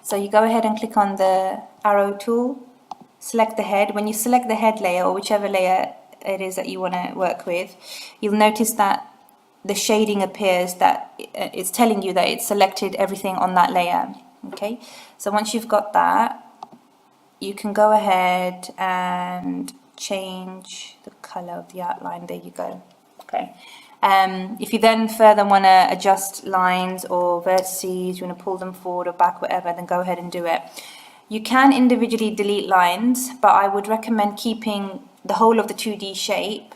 So you go ahead and click on the arrow tool, select the head. When you select the head layer, or whichever layer it is that you want to work with, you'll notice that the shading appears, that it's telling you that it's selected everything on that layer. Okay, so once you've got that, you can go ahead and change the color of the outline. There you go. Okay. If you then further want to adjust lines or vertices, you want to pull them forward or back, whatever, then go ahead and do it. You can individually delete lines, but I would recommend keeping the whole of the 2D shape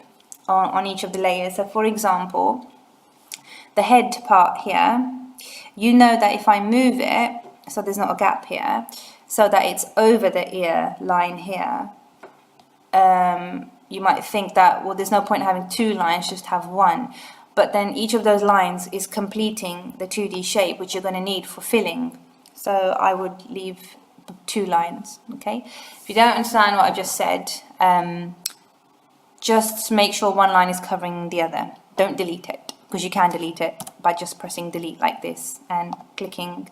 on each of the layers. So for example, the head part here, you know that if I move it, so there's not a gap here, so that it's over the ear line here, you might think that, well, there's no point having two lines, just have one. But then each of those lines is completing the 2D shape, which you're going to need for filling. So I would leave 2 lines, okay? If you don't understand what I've just said, just make sure one line is covering the other. Don't delete it, because you can delete it by just pressing delete like this and clicking,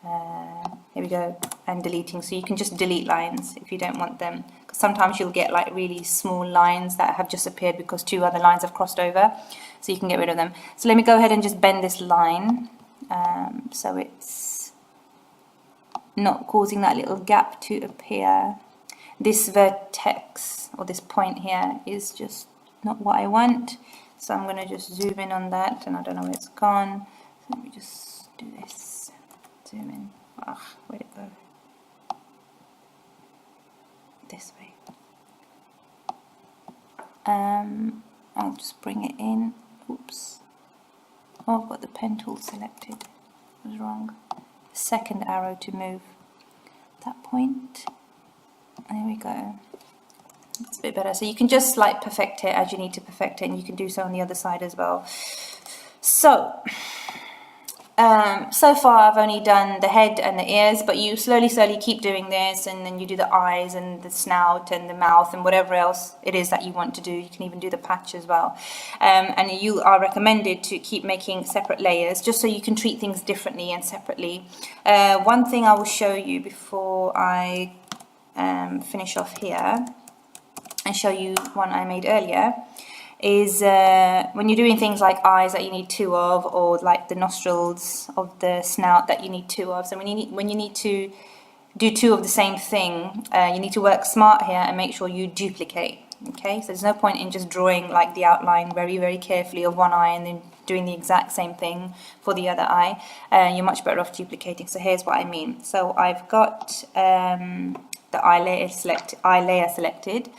here we go, and deleting. So you can just delete lines if you don't want them. Sometimes you'll get like really small lines that have just appeared because 2 other lines have crossed over, so you can get rid of them. So let me go ahead and just bend this line so it's not causing that little gap to appear. This vertex or this point here is just not what I want, so I'm going to just zoom in on that, and I don't know where it's gone. So let me just do this, zoom in. Where'd it go? This way. I'll just bring it in. Oops. Oh, I've got the pen tool selected. I was wrong. Second arrow to move that point. There we go. It's a bit better. So you can just like perfect it as you need to perfect it, and you can do so on the other side as well. So so far I've only done the head and the ears, but you slowly keep doing this, and then you do the eyes and the snout and the mouth and whatever else it is that you want to do. You can even do the patch as well. And you are recommended to keep making separate layers, just so you can treat things differently and separately. One thing I will show you before I finish off here and show you one I made earlier is when you're doing things like eyes that you need 2 of, or like the nostrils of the snout that you need 2 of. So when you need to do 2 of the same thing, you need to work smart here and make sure you duplicate. Okay, so there's no point in just drawing like the outline very carefully of one eye and then doing the exact same thing for the other eye. You're much better off duplicating. So here's what I mean. So I've got the eye layer selected.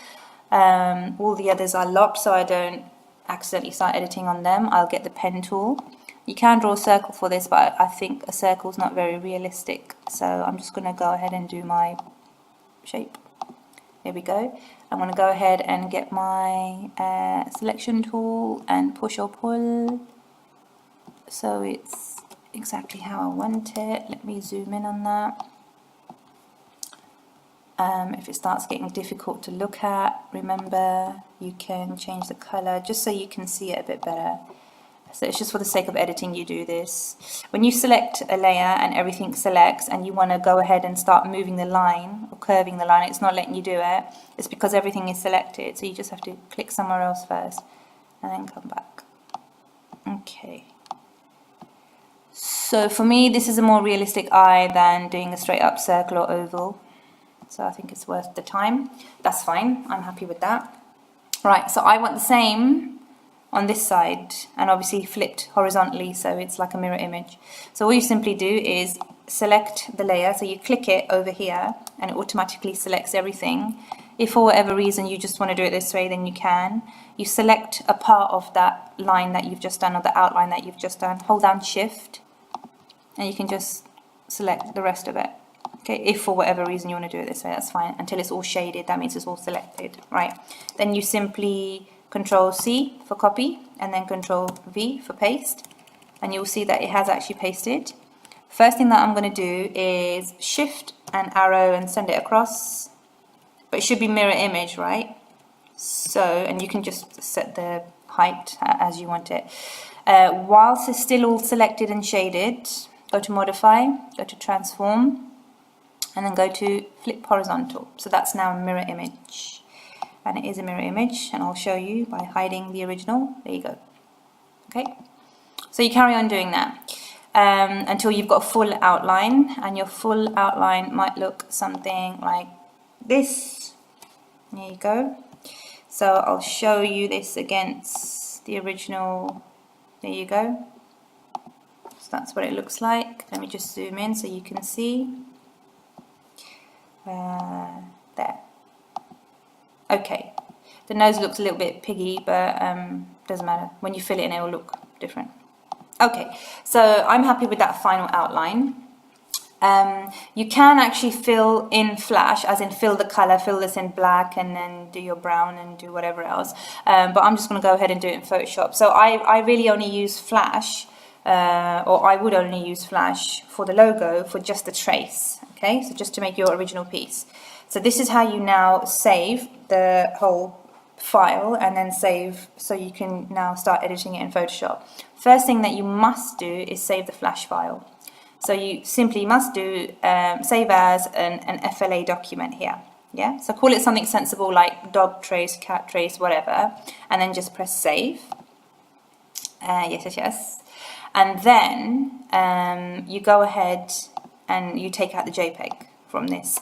All the others are locked, so I don't accidentally start editing on them. I'll get the pen tool. You can draw a circle for this, but I think a circle is not very realistic, so I'm just going to go ahead and do my shape. There we go. I'm going to go ahead and get my selection tool and push or pull so it's exactly how I want it. Let me zoom in on that. If it starts getting difficult to look at, remember you can change the color just so you can see it a bit better. So it's just for the sake of editing you do this. When you select a layer and everything selects and you want to go ahead and start moving the line or curving the line, it's not letting you do it. It's because everything is selected, so you just have to click somewhere else first and then come back. Okay. So for me, this is a more realistic eye than doing a straight up circle or oval. So I think it's worth the time. That's fine, I'm happy with that. Right, so I want the same on this side, and obviously flipped horizontally, so it's like a mirror image. So all you simply do is select the layer, so you click it over here, and it automatically selects everything. If for whatever reason you just want to do it this way, then you can. You select a part of that line that you've just done, or the outline that you've just done, hold down Shift, and you can just select the rest of it. Okay, if for whatever reason you want to do it this way, that's fine. Until it's all shaded, that means it's all selected, right? Then you simply Control C for copy, and then Control V for paste, and you'll see that it has actually pasted. First thing that I'm going to do is Shift and arrow and send it across, but it should be mirror image, right? So, and you can just set the height as you want it. Whilst it's still all selected and shaded, go to modify, go to transform, and then go to flip horizontal. So that's now a mirror image, and it is a mirror image, and I'll show you by hiding the original. There you go. Okay, so you carry on doing that until you've got a full outline, and your full outline might look something like this. There you go. So I'll show you this against the original. There you go. So that's what it looks like. Let me just zoom in so you can see. There. Okay. The nose looks a little bit piggy, but doesn't matter. When you fill it in, it will look different. Okay, so I'm happy with that final outline. You can actually fill in Flash, as in fill the color, fill this in black, and then do your brown and do whatever else. But I'm just going to go ahead and do it in Photoshop. So I really only use Flash, or I would only use Flash for the logo for just the trace. Okay, so just to make your original piece. So this is how you now save the whole file, and then save, so you can now start editing it in Photoshop. First thing that you must do is save the Flash file. So you simply must do save as an FLA document here. Yeah, so call it something sensible like dog trace, cat trace, whatever, and then just press save. Yes. And then you go ahead and you take out the JPEG from this.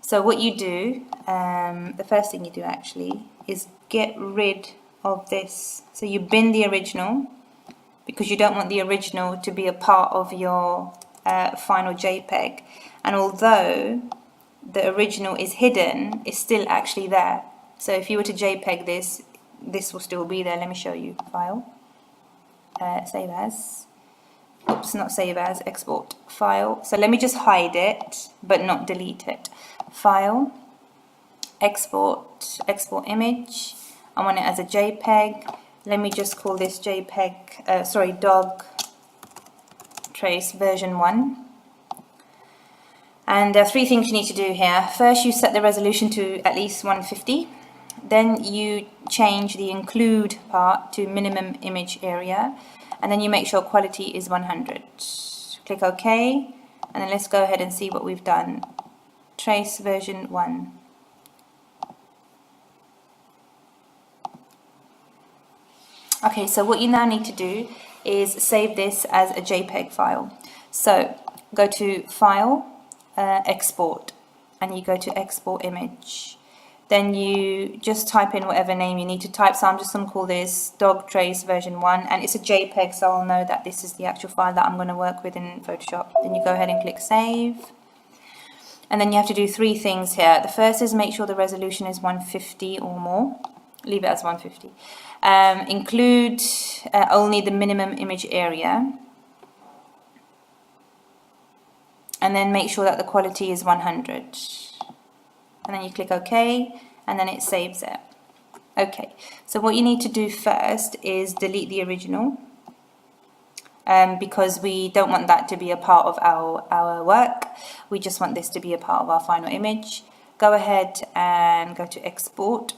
So what you do, the first thing you do actually, is get rid of this. So you bin the original, because you don't want the original to be a part of your final JPEG. And although the original is hidden, it's still actually there. So if you were to JPEG this, this will still be there. Let me show you. File, save as. Oops, not save as, export file. So let me just hide it, but not delete it. File, export image. I want it as a JPEG. Let me just call this JPEG, dog trace version 1. And there are 3 things you need to do here. First, you set the resolution to at least 150. Then you change the include part to minimum image area. And then you make sure quality is 100. Click OK. And then let's go ahead and see what we've done. Trace version 1. Okay, so what you now need to do is save this as a JPEG file. So go to File, Export, and you go to Export Image. Then you just type in whatever name you need to type. So I'm just going to call this dog trace version 1, and it's a JPEG, so I'll know that this is the actual file that I'm going to work with in Photoshop. Then you go ahead and click Save. And then you have to do 3 things here. The first is make sure the resolution is 150 or more. Leave it as 150. Include only the minimum image area. And then make sure that the quality is 100. And then you click OK, and then it saves it. Okay, so what you need to do first is delete the original, because we don't want that to be a part of our work. We just want this to be a part of our final image. Go ahead and go to Export,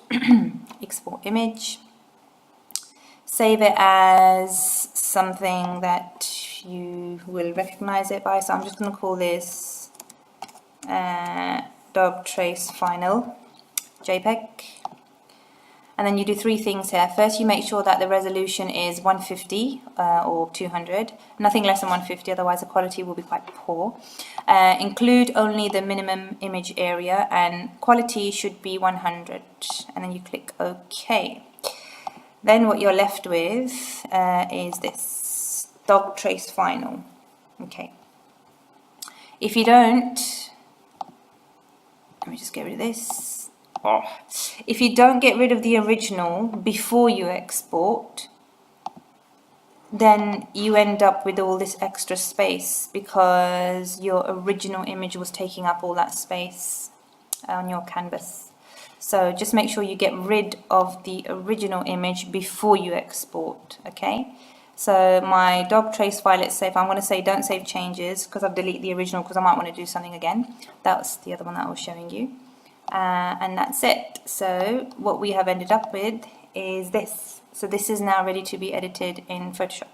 Export Image. Save it as something that you will recognize it by. So I'm just going to call this dog trace final JPEG. And then you do 3 things here. First, you make sure that the resolution is 150 or 200, nothing less than 150, otherwise the quality will be quite poor. Include only the minimum image area, and quality should be 100. And then you click OK. Then what you're left with is this dog trace final. Okay. If you don't, let me just get rid of this. If you don't get rid of the original before you export, then you end up with all this extra space because your original image was taking up all that space on your canvas. So just make sure you get rid of the original image before you export, okay? So my dog trace file, let's say, if I'm going to say don't save changes because I've deleted the original because I might want to do something again. That's the other one that I was showing you. And that's it. So what we have ended up with is this. So this is now ready to be edited in Photoshop.